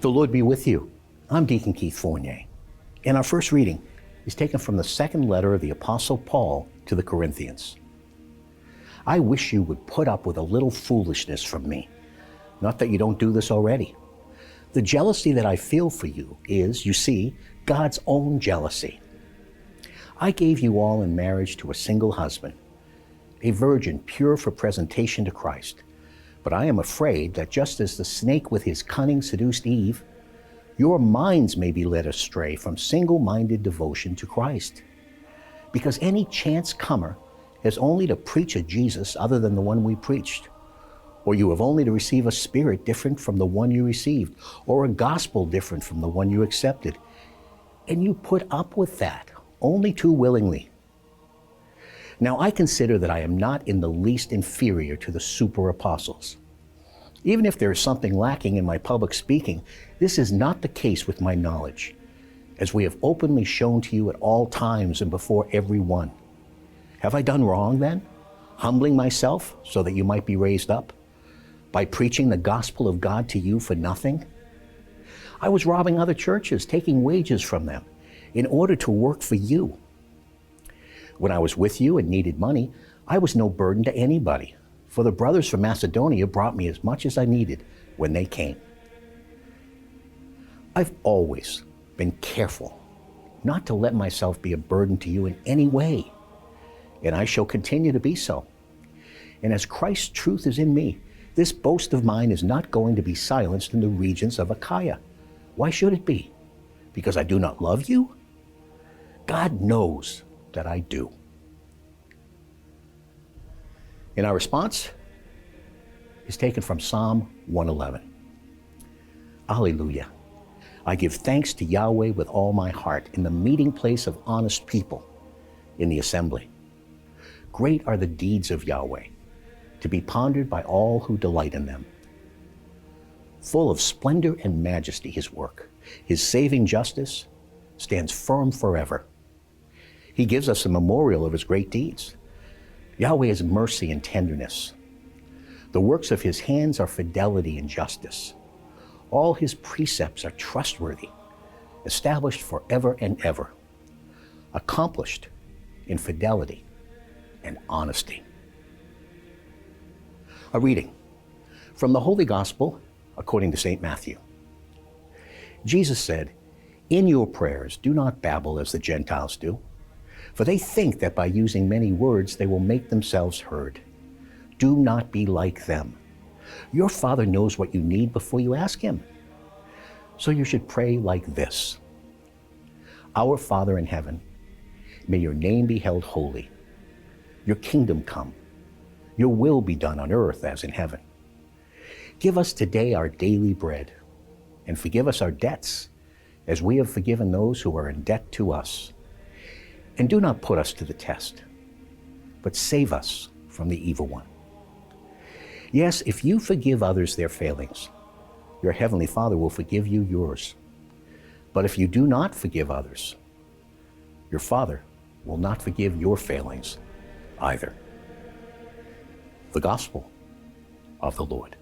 The Lord be with you. I'm Deacon Keith Fournier, and our first reading is taken from the second letter of the Apostle Paul to the Corinthians. I wish you would put up with a little foolishness from me. Not that you don't do this already. The jealousy that I feel for you is, you see, God's own jealousy. I gave you all in marriage to a single husband, a virgin pure for presentation to Christ. But I am afraid that just as the snake with his cunning seduced Eve, your minds may be led astray from single-minded devotion to Christ. Because any chance comer has only to preach a Jesus other than the one we preached, or you have only to receive a spirit different from the one you received, or a gospel different from the one you accepted. And you put up with that only too willingly. Now I consider that I am not in the least inferior to the super apostles. Even if there is something lacking in my public speaking, this is not the case with my knowledge, as we have openly shown to you at all times and before every one. Have I done wrong then, humbling myself so that you might be raised up, by preaching the gospel of God to you for nothing? I was robbing other churches, taking wages from them, in order to work for you. When I was with you and needed money, I was no burden to anybody, for the brothers from Macedonia brought me as much as I needed when they came. I've always been careful not to let myself be a burden to you in any way, and I shall continue to be so. And as Christ's truth is in me, this boast of mine is not going to be silenced in the regions of Achaia. Why should it be? Because I do not love you? God knows that I do. And our response is taken from Psalm 111. Alleluia. I give thanks to Yahweh with all my heart in the meeting place of honest people, in the assembly. Great are the deeds of Yahweh, to be pondered by all who delight in them. Full of splendor and majesty his work. His saving justice stands firm forever. He gives us a memorial of his great deeds. Yahweh is mercy and tenderness. The works of his hands are fidelity and justice. All his precepts are trustworthy, established forever and ever, accomplished in fidelity and honesty. A reading from the Holy Gospel according to St. Matthew. Jesus said, "In your prayers, do not babble as the Gentiles do, for they think that by using many words they will make themselves heard. Do not be like them. Your Father knows what you need before you ask him. So you should pray like this. Our Father in heaven, may your name be held holy. Your kingdom come. Your will be done on earth as in heaven. Give us today our daily bread, and forgive us our debts, as we have forgiven those who are in debt to us. And do not put us to the test, but save us from the evil one." Yes, if you forgive others their failings, your heavenly Father will forgive you yours. But if you do not forgive others, your Father will not forgive your failings either. The Gospel of the Lord.